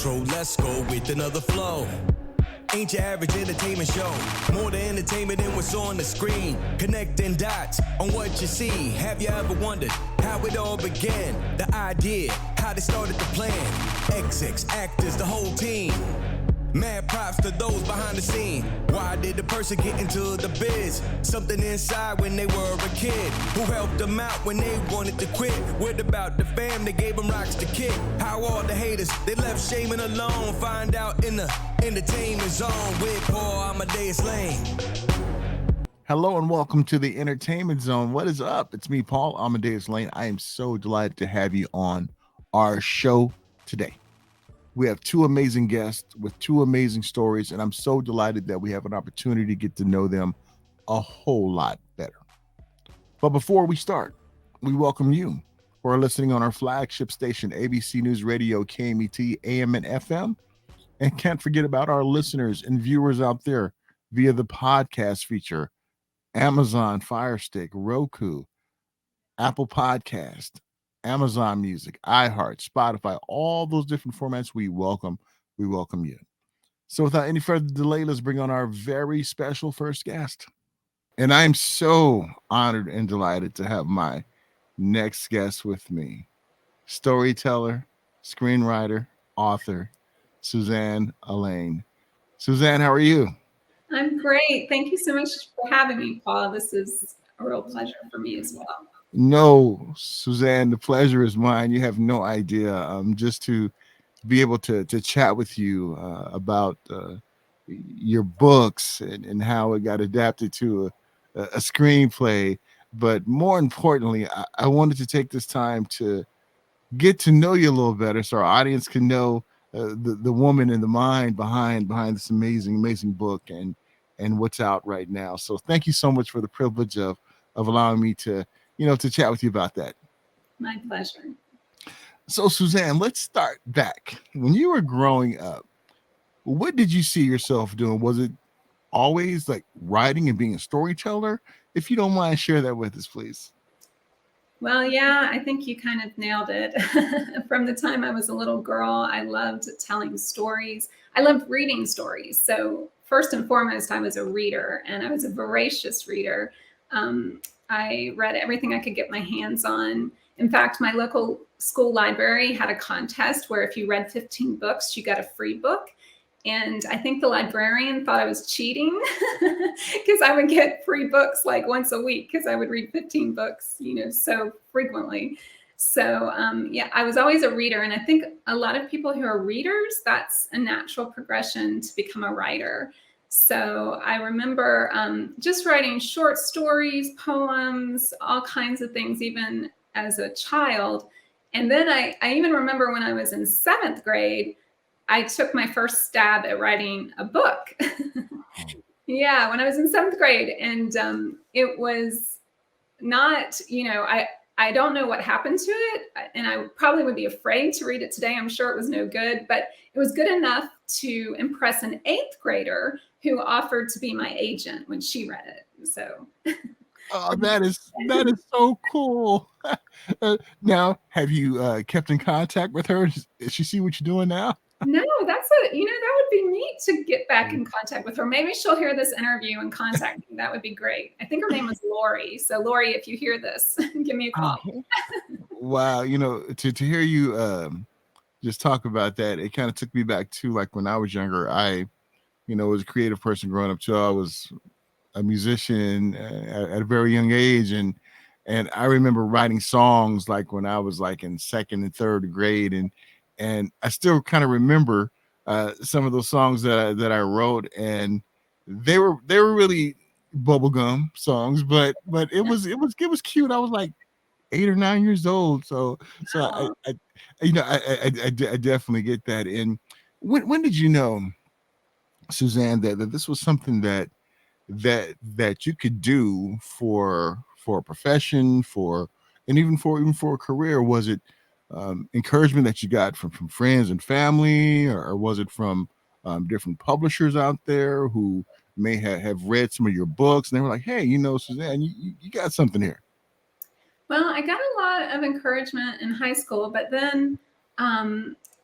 intro, let's go with another flow. Ain't your average entertainment show. More to entertainment than what's on the screen. Connecting dots on what you see. Have you ever wondered how it all began? The idea, how they started the plan. XX, actors, the whole team. Mad props to those behind the scene. Why did the person get into the biz? Something inside when they were a kid. Who helped them out when they wanted to quit? What about the fam that gave them rocks to kick? How all the haters, they left shaming alone. Find out in the entertainment zone with Paul Amadeus Lane. Hello and welcome to the Entertainment Zone. What is up? It's me, Paul Amadeus Lane. I am so delighted to have you on our show today. We have two amazing guests with two amazing stories, and I'm so delighted that we have an opportunity to get to know them a whole lot better. But before we start, we welcome you who are listening on our flagship station, ABC News Radio, KMET, AM and FM. And can't forget about our listeners and viewers out there via the podcast feature, Amazon Fire Stick, Roku, Apple Podcast, Amazon Music, iHeart, Spotify, all those different formats. We welcome you. So without any further delay, let's bring on our very special first guest. And I'm so honored and delighted to have my next guest with me. Storyteller, screenwriter, author, Suzanne Allain. Suzanne, how are you? I'm great. Thank you so much for having me, Paul. This is a real pleasure for me as well. No, Suzanne, the pleasure is mine. You have no idea. Just to be able to chat with you about your books and how it got adapted to a screenplay. But more importantly, I wanted to take this time to get to know you a little better so our audience can know the woman and the mind behind this amazing book and what's out right now. So thank you so much for the privilege of allowing me to chat with you about that. My pleasure. So Suzanne, let's start back. When you were growing up, what did you see yourself doing? Was it always like writing and being a storyteller? If you don't mind, share that with us, please. Well, yeah, I think you kind of nailed it. From the time I was a little girl, I loved telling stories. I loved reading stories. So first and foremost, I was a reader, and I was a voracious reader. I read everything I could get my hands on. In fact, my local school library had a contest where if you read 15 books, you got a free book. And I think the librarian thought I was cheating because I would get free books like once a week because I would read 15 books, so frequently. So yeah, I was always a reader. And I think a lot of people who are readers, that's a natural progression to become a writer. So I remember just writing short stories, poems, all kinds of things, even as a child. And then I even remember when I was in 7th grade, I took my first stab at writing a book. Yeah, when I was in 7th grade. And it was not, I don't know what happened to it. And I probably would be afraid to read it today. I'm sure it was no good, but it was good enough to impress an 8th grader who offered to be my agent when she read it. So. Oh, that is so cool. Now, have you kept in contact with her? Does she see what you're doing now? No, that would be neat to get back in contact with her. Maybe she'll hear this interview and contact me. That would be great. I think her name was Lori. So Lori, if you hear this, give me a call. Wow. To hear you just talk about that, it kind of took me back to like when I was younger. I, was a creative person growing up too. I was a musician at a very young age. And I remember writing songs like when I was like in 2nd and 3rd grade. And I still kind of remember some of those songs that I wrote, and they were really bubblegum songs, but it was cute. I was like 8 or 9 years old, so I definitely get that. And when did you know, Suzanne, that this was something that you could do for a profession, and even for a career? Was it encouragement that you got from friends and family, or was it from different publishers out there who may have read some of your books and they were like, hey, Suzanne, you got something here? Well, I got a lot of encouragement in high school, but then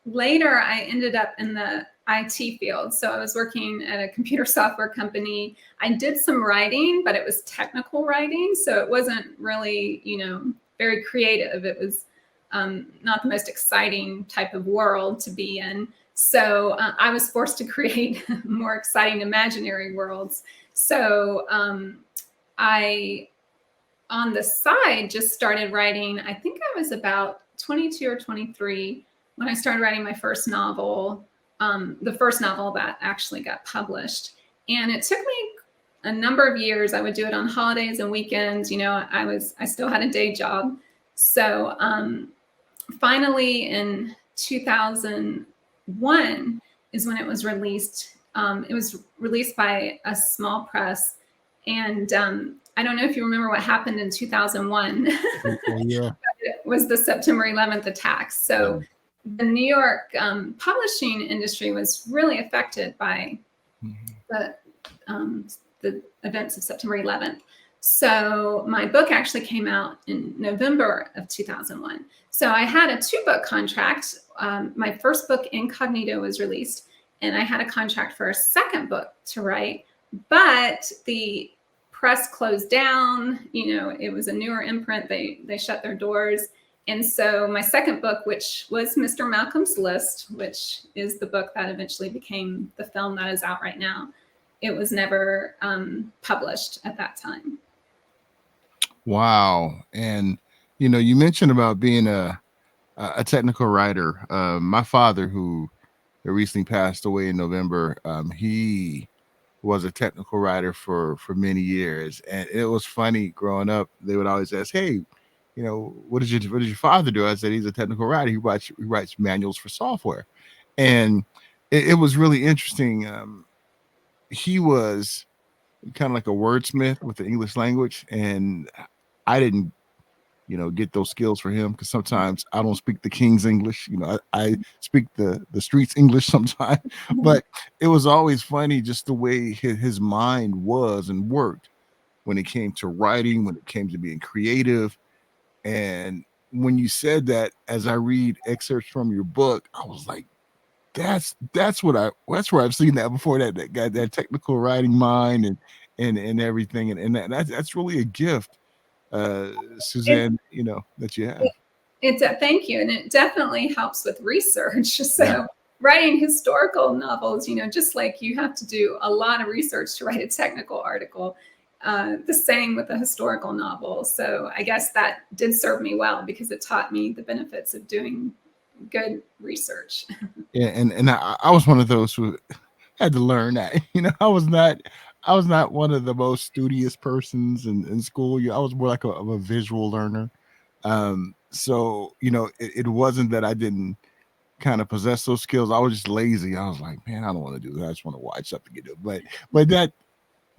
later I ended up in the IT field. So I was working at a computer software company. I did some writing, but it was technical writing. So it wasn't really, very creative. It was not the most exciting type of world to be in. So I was forced to create more exciting imaginary worlds. So I, on the side, just started writing. I think I was about 22 or 23 when I started writing my first novel, the first novel that actually got published. And it took me a number of years. I would do it on holidays and weekends. I still had a day job. So finally in 2001 is when it was released. It was released by a small press. And I don't know if you remember what happened in 2001. Yeah. It was the September 11th attacks. So the New York publishing industry was really affected by the events of September 11th. So my book actually came out in November of 2001. So I had a 2-book contract. My first book, Incognito, was released, and I had a contract for a second book to write, but the press closed down. It was a newer imprint. They shut their doors. And so my second book, which was Mr. Malcolm's List, which is the book that eventually became the film that is out right now, it was never published at that time. Wow. And, you mentioned about being a technical writer. My father, who recently passed away in November, he was a technical writer for many years. And it was funny growing up. They would always ask, hey, what does your father do? I said, he's a technical writer. He writes manuals for software. And it was really interesting. He was kind of like a wordsmith with the English language. And I didn't, get those skills for him because sometimes I don't speak the King's English. I speak the streets English sometimes. But it was always funny just the way his mind was and worked when it came to writing, when it came to being creative. And when you said that, as I read excerpts from your book, I was like, that's where I've seen that before, that technical writing mind and everything. And that's really a gift, Suzanne, that you have. Thank you. And it definitely helps with research. So writing historical novels, just like you have to do a lot of research to write a technical article, the same with a historical novel. So I guess that did serve me well because it taught me the benefits of doing good research. Yeah, and I was one of those who had to learn that. I was not one of the most studious persons in school. I was more like a visual learner. So it wasn't that I didn't kind of possess those skills. I was just lazy. I was like, man, I don't want to do that. I just want to watch something get it. But that,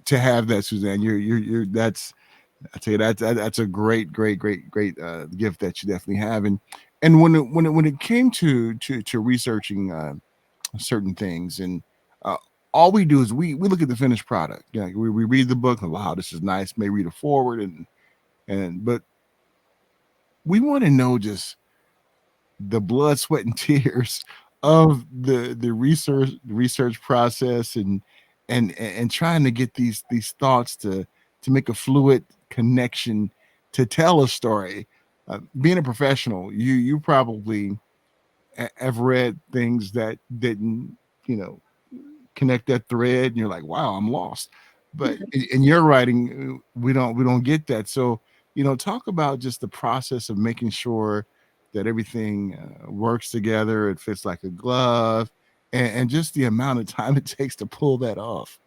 to have that, Suzanne, you're that's, I tell you, that's a great gift that you definitely have. And when it came to researching certain things, and all we do is we look at the finished product. We read the book and, wow, this is nice. May read it forward but we want to know just the blood, sweat, and tears of the research process and trying to get these thoughts to make a fluid connection to tell a story. Being a professional, you probably have read things that didn't, connect that thread, and you're like, wow, I'm lost. But in your writing, we don't get that. So, talk about just the process of making sure that everything works together, it fits like a glove, and just the amount of time it takes to pull that off.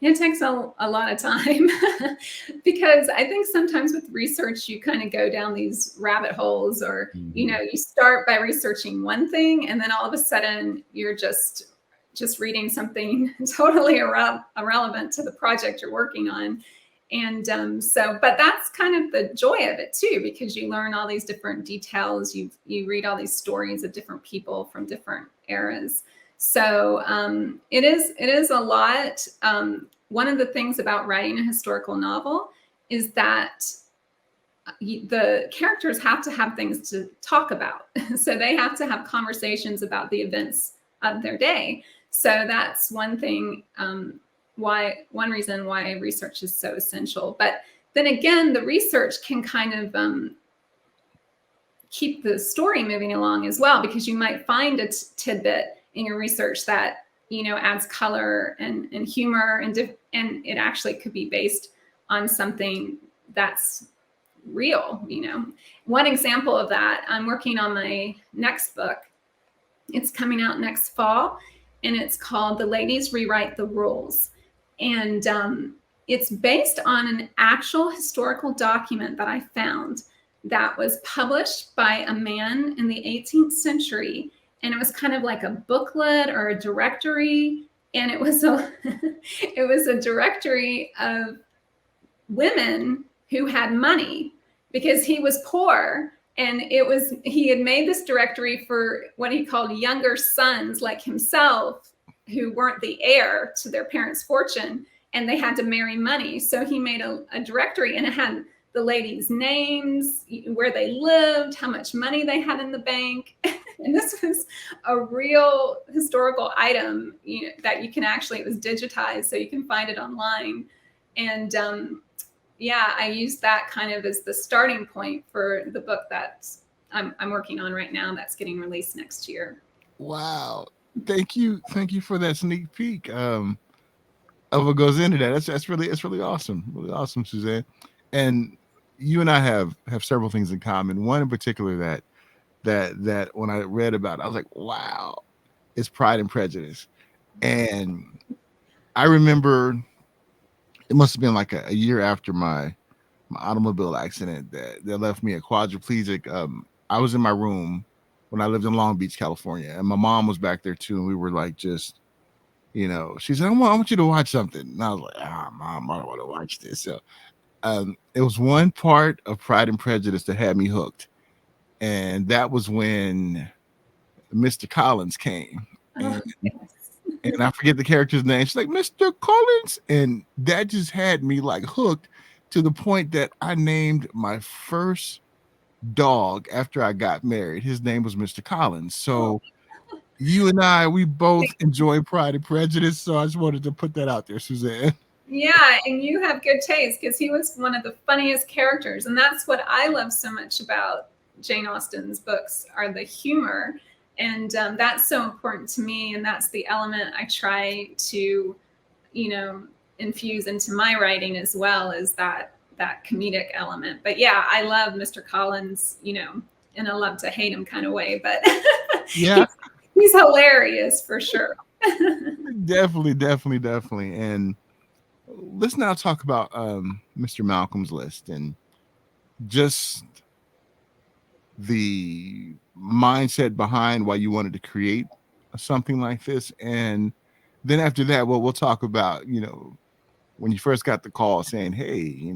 It takes a lot of time because I think sometimes with research, you kind of go down these rabbit holes, or, you start by researching one thing and then all of a sudden you're just reading something totally irrelevant to the project you're working on. And but that's kind of the joy of it too, because you learn all these different details. You read all these stories of different people from different eras. So it is a lot. One of the things about writing a historical novel is that the characters have to have things to talk about. So they have to have conversations about the events of their day. So that's one thing, one reason why research is so essential. But then again, the research can kind of keep the story moving along as well, because you might find a tidbit in your research that, adds color and humor, and it actually could be based on something that's real. One example of that, I'm working on my next book. It's coming out next fall, and it's called The Ladies Rewrite the Rules. And it's based on an actual historical document that I found that was published by a man in the 18th century. And it was kind of like a booklet or a directory. And it was a directory of women who had money, because he was poor. And he had made this directory for what he called younger sons like himself, who weren't the heir to their parents' fortune, and they had to marry money. So he made a directory, and it had the ladies' names, where they lived, how much money they had in the bank. And this was a real historical item, that you can actually, it was digitized, so you can find it online. And I used that kind of as the starting point for the book that I'm working on right now, that's getting released next year. Wow. Thank you for that sneak peek of what goes into that. It's really awesome, Suzanne. And you and I have several things in common. One in particular that when I read about it, I was like, wow, it's Pride and Prejudice. And I remember it must have been like a year after my automobile accident that left me a quadriplegic. I was in my room when I lived in Long Beach, California, and my mom was back there too. And we were like, just, she said, I want you to watch something. And I was like, Mom, I don't want to watch this. So it was one part of Pride and Prejudice that had me hooked. And that was when Mr. Collins came. And, and I forget the character's name. She's like, Mr. Collins. And that just had me like hooked, to the point that I named my first dog after I got married. His name was Mr. Collins. So you and I, we both enjoy Pride and Prejudice. So I just wanted to put that out there, Suzanne. Yeah, and you have good taste, because he was one of the funniest characters. And that's what I love so much about Jane Austen's books, are the humor. And that's so important to me. And that's the element I try to, infuse into my writing as well, as that comedic element. But yeah, I love Mr. Collins, in a love to hate him kind of way, but yeah, he's hilarious for sure. Definitely. And let's now talk about Mr. Malcolm's List, and just the mindset behind why you wanted to create something like this. And then after that, we'll talk about, when you first got the call saying, hey, we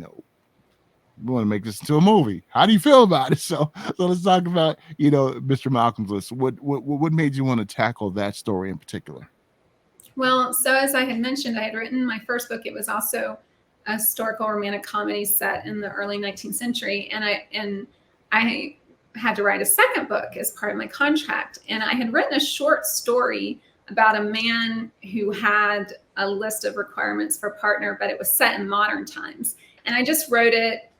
want to make this into a movie. How do you feel about it? So let's talk about, Mr. Malcolm's List. What made you want to tackle that story in particular? Well, so as I had mentioned, I had written my first book. It was also a historical romantic comedy set in the early 19th century. And I had to write a second book as part of my contract. And I had written a short story about a man who had a list of requirements for a partner, but it was set in modern times. And I just wrote it.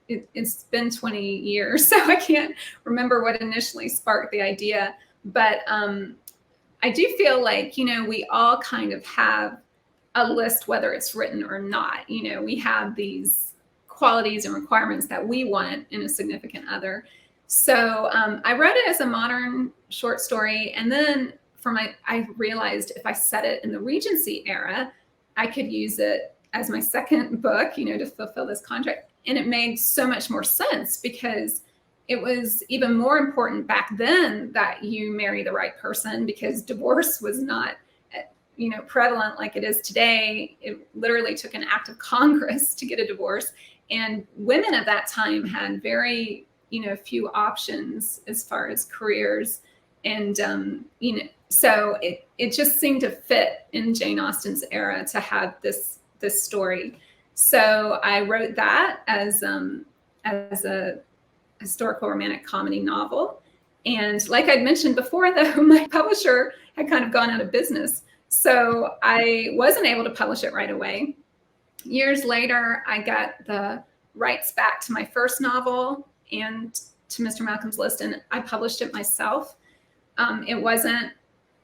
It's been 20 years, so I can't remember what initially sparked the idea. But I do feel like, we all kind of have a list, whether it's written or not. We have these qualities and requirements that we want in a significant other. So I wrote it as a modern short story. And then I realized if I set it in the Regency era, I could use it as my second book, to fulfill this contract. And it made so much more sense, because it was even more important back then that you marry the right person, because divorce was not, prevalent like it is today. It literally took an act of Congress to get a divorce. And women at that time had very, few options as far as careers. And, so it just seemed to fit in Jane Austen's era to have this story. So I wrote that as a historical romantic comedy novel. And like I'd mentioned before, though, my publisher had kind of gone out of business. So I wasn't able to publish it right away. Years later, I got the rights back to my first novel and to Mr. Malcolm's List, and I published it myself. It wasn't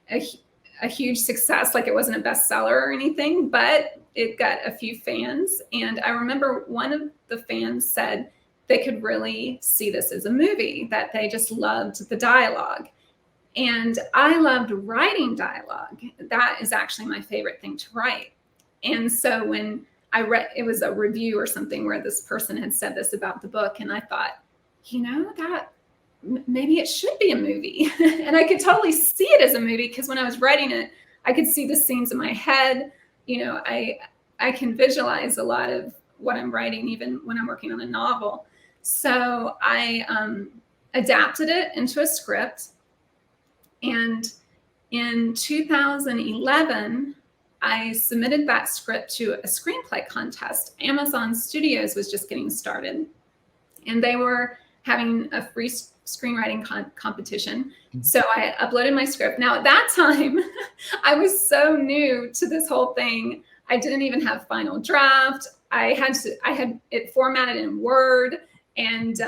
a huge success, like it wasn't a bestseller or anything, but it got a few fans. And I remember one of the fans said they could really see this as a movie, that they just loved the dialogue. And I loved writing dialogue. That is actually my favorite thing to write. And so when I read, it was a review or something where this person had said this about the book, and I thought, that maybe it should be a movie. And I could totally see it as a movie, because when I was writing it, I could see the scenes in my head. I can visualize a lot of what I'm writing, even when I'm working on a novel. So I adapted it into a script. And in 2011, I submitted that script to a screenplay contest. Amazon Studios was just getting started, and they were having a free screenwriting competition. So I uploaded my script. Now at that time, I was so new to this whole thing. I didn't even have final draft. I had it formatted in Word. And,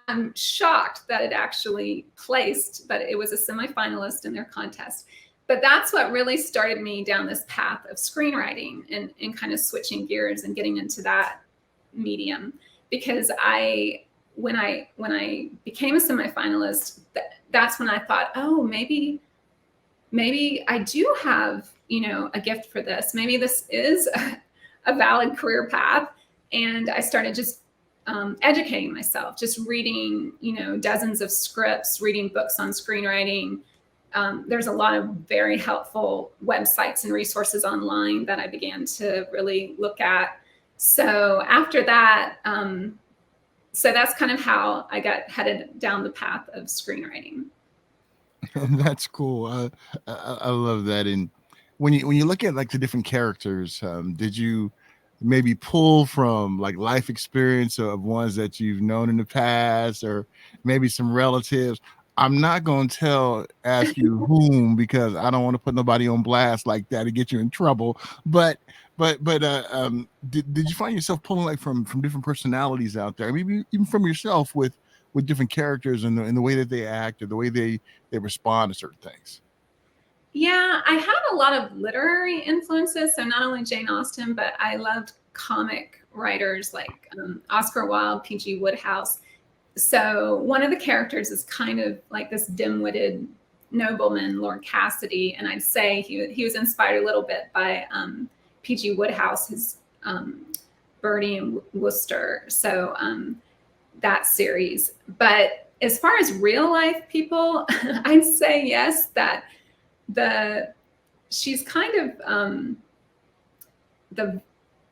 I'm shocked that it actually placed, but it was a semifinalist in their contest. But that's what really started me down this path of screenwriting and kind of switching gears and getting into that medium. Because when I became a semifinalist, that's when I thought, oh, maybe I do have, a gift for this. Maybe this is a valid career path. And I started just educating myself, just reading, dozens of scripts, reading books on screenwriting. There's a lot of very helpful websites and resources online that I began to really look at. So after that, so that's kind of how I got headed down the path of screenwriting. That's cool. I love that. And when you look at like the different characters, did you maybe pull from like life experience of ones that you've known in the past, or maybe some relatives? I'm not going to ask you whom, because I don't want to put nobody on blast like that to get you in trouble. But did you find yourself pulling like from different personalities out there, maybe even from yourself with different characters and the way that they act or the way they respond to certain things? Yeah, I had a lot of literary influences. So not only Jane Austen, but I loved comic writers like Oscar Wilde, P.G. Wodehouse. So one of the characters is kind of like this dim-witted nobleman, Lord Cassidy. And I'd say he was inspired a little bit by P.G. Wodehouse, his Bertie and Wooster. So that series. But as far as real life people, I'd say yes, that she's kind of the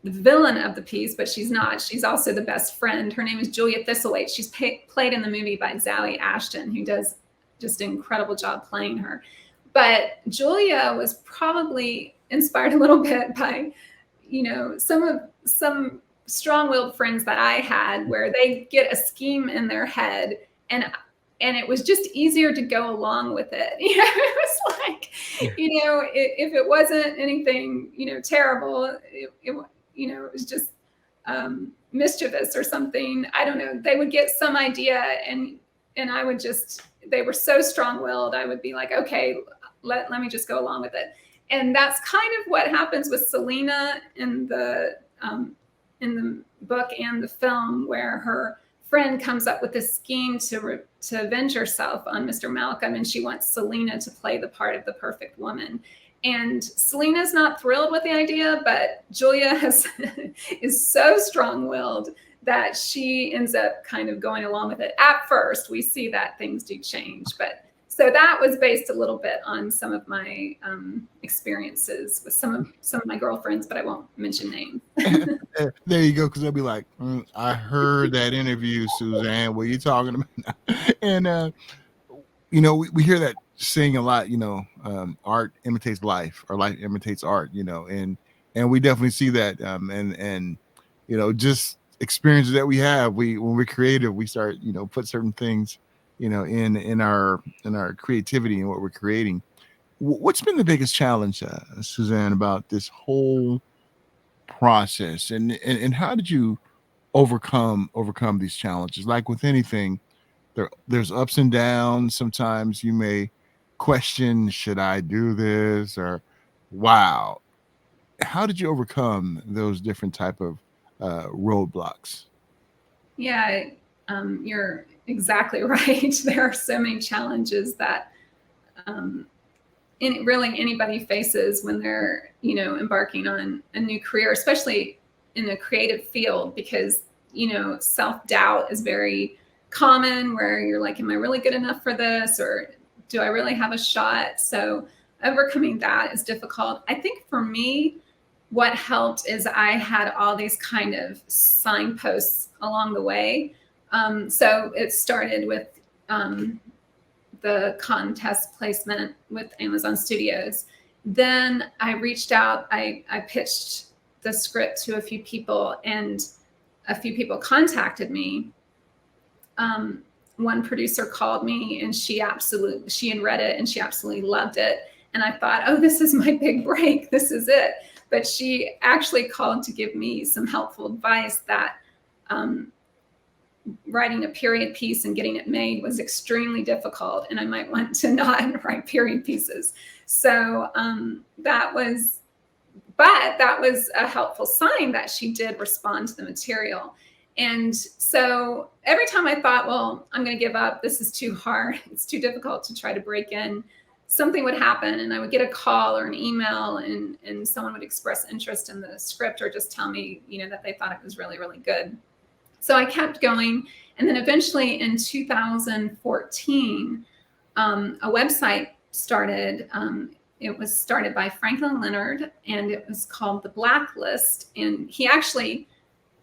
villain of the piece, but she's not. She's also the best friend. Her name is Julia Thistlethwaite. She's played in the movie by Zoe Ashton, who does just an incredible job playing her. But Julia was probably inspired a little bit by, some strong-willed friends that I had, where they get a scheme in their head and it was just easier to go along with it. It was like, if it wasn't anything, terrible, it was just mischievous or something. I don't know. They would get some idea and I would they were so strong-willed. I would be like, okay, let me just go along with it. And that's kind of what happens with Selena in the book and the film, where her friend comes up with this scheme to avenge herself on Mr. Malcolm, and she wants Selena to play the part of the perfect woman. And Selena's not thrilled with the idea, but Julia is so strong-willed that she ends up kind of going along with it. At first, we see that things do change, but so that was based a little bit on some of my experiences with some of my girlfriends, but I won't mention names. There you go, because they'll be like, I heard that interview, Suzanne. What are you talking about? And we hear that saying a lot. Art imitates life, or life imitates art. And And we definitely see that. And you know, just experiences that we have, when we're creative, we start, you know, put certain things, you know, in our creativity and what we're creating. What's been the biggest challenge, Suzanne, about this whole process, and how did you overcome these challenges? Like with anything, there's ups and downs. Sometimes you may question, should I do this? Or wow, how did you overcome those different type of roadblocks? Yeah, you're exactly right. There are so many challenges that really anybody faces when they're, you know, embarking on a new career, especially in a creative field, because, you know, self-doubt is very common, where you're like, am I really good enough for this? Or do I really have a shot? So overcoming that is difficult. I think for me, what helped is I had all these kind of signposts along the way. So it started with the contest placement with Amazon Studios. Then I reached out, I pitched the script to a few people, and a few people contacted me. One producer called me, and she had read it and she absolutely loved it. And I thought, oh, this is my big break. This is it. But she actually called to give me some helpful advice that writing a period piece and getting it made was extremely difficult, and I might want to not write period pieces. So that was a helpful sign that she did respond to the material. And so every time I thought, well, I'm going to give up, this is too hard, it's too difficult to try to break in, something would happen, and I would get a call or an email, and someone would express interest in the script, or just tell me, you know, that they thought it was really, really good. So I kept going. And then eventually in 2014, a website started. It was started by Franklin Leonard, and it was called The Blacklist. And he actually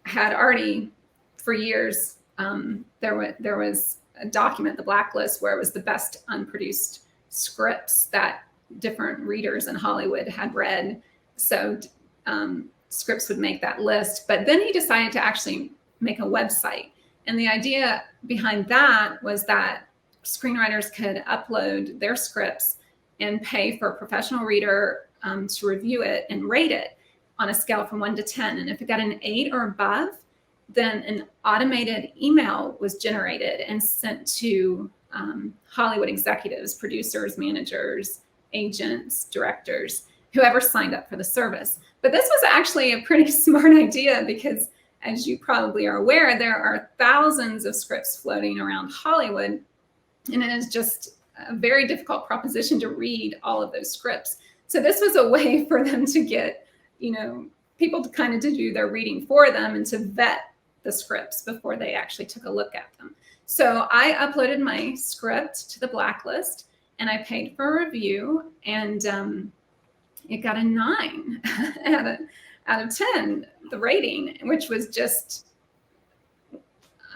had already, for years, there was a document, The Blacklist, where it was the best unproduced scripts that different readers in Hollywood had read. So scripts would make that list. But then he decided to actually make a website. And the idea behind that was that screenwriters could upload their scripts and pay for a professional reader to review it and rate it on a scale from 1 to 10. And if it got an 8 or above, then an automated email was generated and sent to Hollywood executives, producers, managers, agents, directors, whoever signed up for the service. But this was actually a pretty smart idea, because as you probably are aware, there are thousands of scripts floating around Hollywood, and it is just a very difficult proposition to read all of those scripts. So this was a way for them to get, you know, people to kind of to do their reading for them and to vet the scripts before they actually took a look at them. So I uploaded my script to The Blacklist, and I paid for a review, and it got a 9 out of 10, the rating, which was just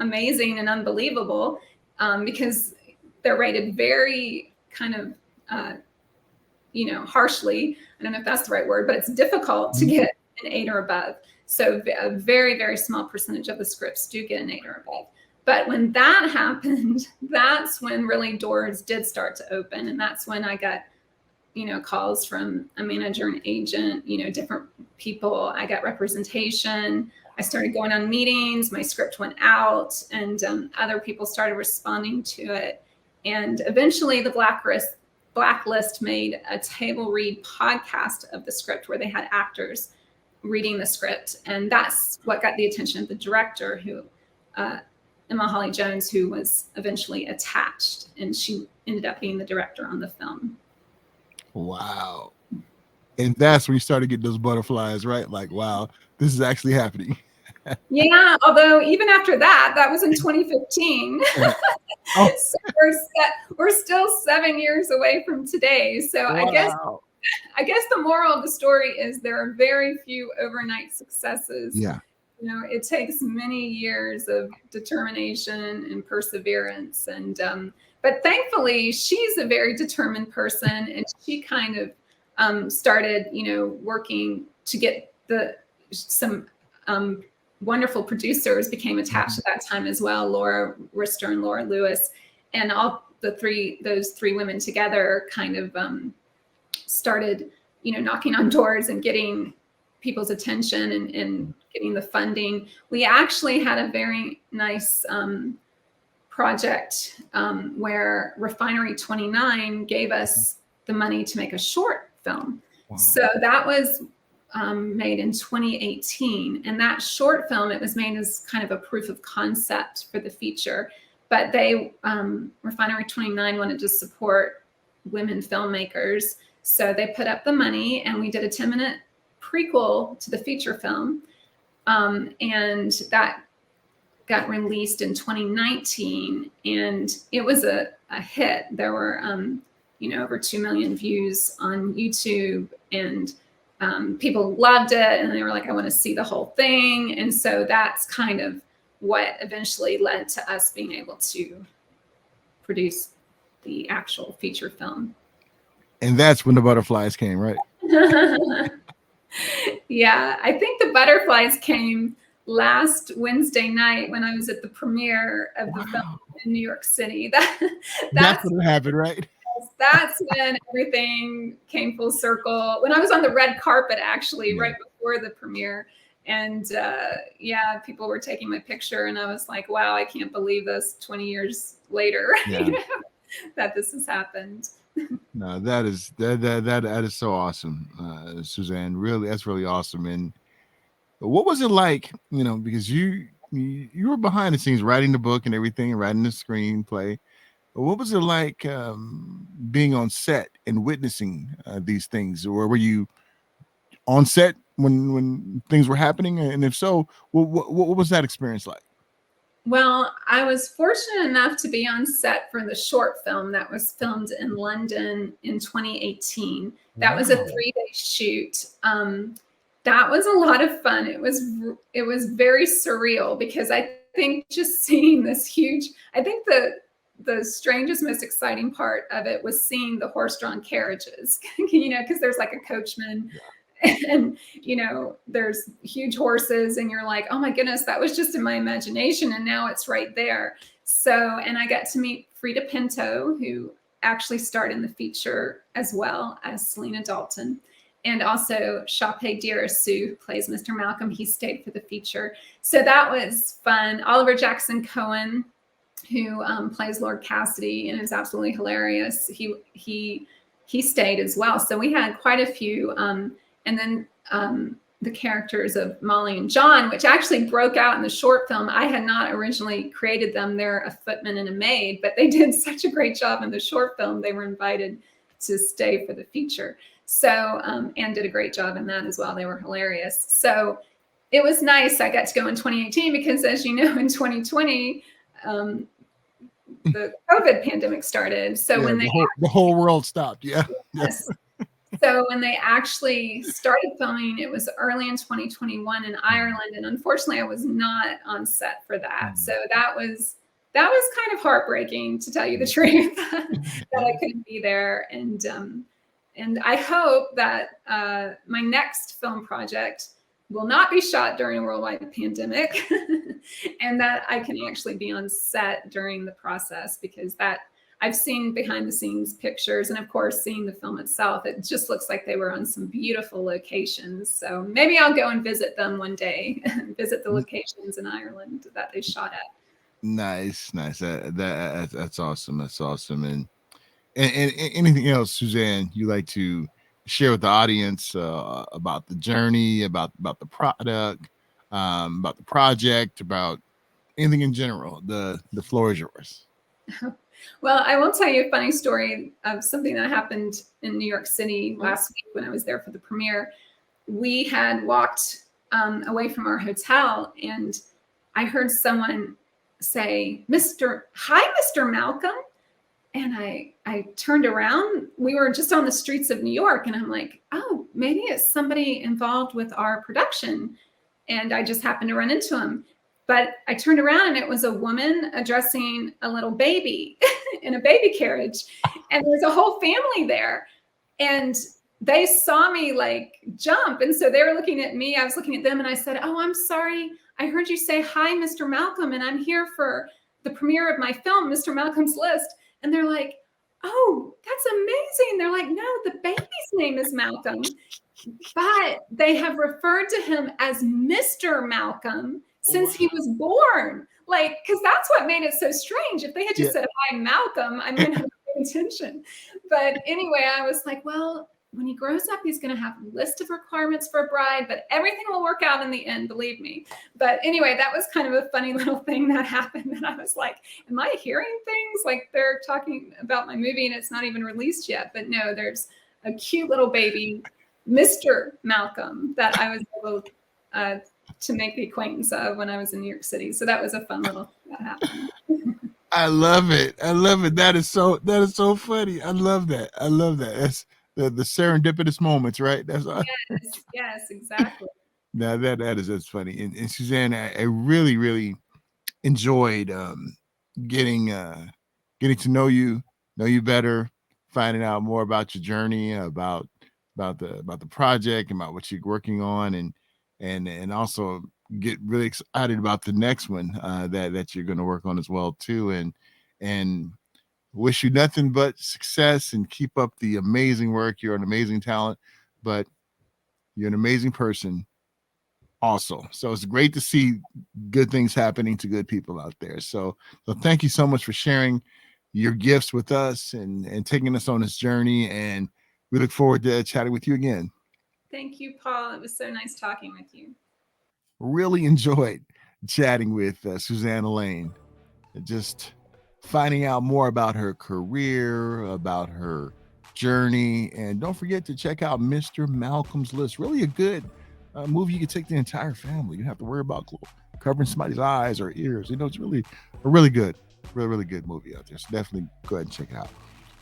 amazing and unbelievable, because they're rated very kind of, you know, harshly. I don't know if that's the right word, but it's difficult to get an 8 or above. So a very, very small percentage of the scripts do get an 8 or above. But when that happened, that's when really doors did start to open. And that's when I got, you know, calls from a manager and agent, you know, different people. I got representation. I started going on meetings. My script went out, and other people started responding to it. And eventually the Blacklist made a table read podcast of the script, where they had actors reading the script. And that's what got the attention of the director, who, Emma Holly Jones, who was eventually attached, and she ended up being the director on the film. Wow. And that's when you started getting those butterflies, right? Like, wow, this is actually happening. Yeah, although even after that was in 2015. Oh. So we're still 7 years away from today. So Wow. I guess the moral of the story is there are very few overnight successes. Yeah. You know, it takes many years of determination and perseverance. And but thankfully, she's a very determined person, and she kind of started, you know, working to get some wonderful producers became attached at that time as well, Laura Rister and Laura Lewis, and all those three women together kind of started, knocking on doors and getting people's attention and getting the funding. We actually had a very nice project where Refinery 29 gave us the money to make a short film. Wow. So that was made in 2018. And that short film, it was made as kind of a proof of concept for the feature. But Refinery 29 wanted to support women filmmakers. So they put up the money and we did a 10-minute prequel to the feature film. And that got released in 2019 and it was a hit. There were, over 2 million views on YouTube and people loved it. And they were like, I want to see the whole thing. And so that's kind of what eventually led to us being able to produce the actual feature film. And that's when the butterflies came, right? Yeah, I think the butterflies came last Wednesday night when I was at the premiere of the film in New York City. That's what happened, right? That's when everything came full circle. When I was on the red carpet, actually, right before the premiere. And people were taking my picture and I was like, wow, I can't believe this 20 years later that this has happened. No, that is so awesome, Suzanne. Really, that's really awesome. And what was it like, because you were behind the scenes writing the book and everything, writing the screenplay. What was it like being on set and witnessing these things? Or were you on set when things were happening? And if so, what was that experience like? Well, I was fortunate enough to be on set for the short film that was filmed in London in 2018. That was a 3-day shoot. That was a lot of fun. It was very surreal because I think just seeing this huge, I think the strangest, most exciting part of it was seeing the horse-drawn carriages, because there's like a coachman. And there's huge horses and you're like, oh my goodness, that was just in my imagination and now it's right there. So, and I got to meet Frida Pinto, who actually starred in the feature as well as Selena Dalton, and also Shapé Dirasu, who plays Mr. Malcolm. He stayed for the feature. So that was fun. Oliver Jackson Cohen, who plays Lord Cassidy and is absolutely hilarious. He stayed as well. So we had quite a few, and then the characters of Molly and John, which actually broke out in the short film. I had not originally created them. They're a footman and a maid, but they did such a great job in the short film. They were invited to stay for the feature. So, and did a great job in that as well. They were hilarious. So it was nice. I got to go in 2018 because, as you know, in 2020, the COVID pandemic started. So when the whole world stopped. Yeah. Yes. So when they actually started filming, it was early in 2021 in Ireland. And unfortunately, I was not on set for that. So that was kind of heartbreaking, to tell you the truth, that I couldn't be there. And I hope that my next film project will not be shot during a worldwide pandemic and that I can actually be on set during the process, because that I've seen behind the scenes pictures, and of course, seeing the film itself, it just looks like they were on some beautiful locations. So maybe I'll go and visit them one day, visit the locations in Ireland that they shot at. Nice. That's awesome. That's awesome. And anything else, Suzanne, you like to share with the audience about the journey, about the product, about the project, about anything in general? The floor is yours. Well, I will tell you a funny story of something that happened in New York City last week when I was there for the premiere. We had walked away from our hotel and I heard someone say, Hi, Mr. Malcolm. And I turned around. We were just on the streets of New York and I'm like, oh, maybe it's somebody involved with our production. And I just happened to run into him. But I turned around and it was a woman addressing a little baby in a baby carriage. And there's a whole family there. And they saw me like jump. And so they were looking at me. I was looking at them and I said, "Oh, I'm sorry. I heard you say, 'Hi, Mr. Malcolm, and I'm here for the premiere of my film, Mr. Malcolm's List.'" And they're like, "Oh, that's amazing." They're like, "No, the baby's name is Malcolm." But they have referred to him as Mr. Malcolm since he was born. Like, because that's what made it so strange. If they had just said, "Hi, Malcolm," I might not have paid attention. But anyway, I was like, well, when he grows up, he's going to have a list of requirements for a bride, but everything will work out in the end, believe me. But anyway, that was kind of a funny little thing that happened. And I was like, am I hearing things like they're talking about my movie and it's not even released yet? But no, there's a cute little baby, Mr. Malcolm, that I was able to make the acquaintance of when I was in New York City. So that was a fun little thing that happened. I love it. I love it. That is so funny. I love that. I love that. That's the serendipitous moments, right? That's yes, exactly. Now that's funny. And Suzanne, I really, really enjoyed getting to know you better, finding out more about your journey, about the project, about what you're working on, and also get really excited about the next one that you're going to work on as well too, and wish you nothing but success and keep up the amazing work. You're an amazing talent, but you're an amazing person also. So it's great to see good things happening to good people out there. So thank you so much for sharing your gifts with us and taking us on this journey. And we look forward to chatting with you again. Thank you, Paul. It was so nice talking with you. Really enjoyed chatting with Suzanne Allain, just finding out more about her career, about her journey. And don't forget to check out Mr. Malcolm's List. Really a good movie. You can take the entire family. You don't have to worry about covering somebody's eyes or ears. It's really a really good movie out there. So definitely go ahead and check it out.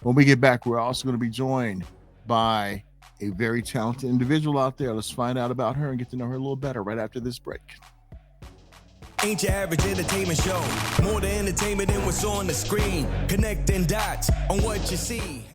When we get back, we're also going to be joined by a very talented individual out there. Let's find out about her and get to know her a little better right after this break. Ain't your average entertainment show. More to entertainment than what's on the screen. Connecting dots on what you see.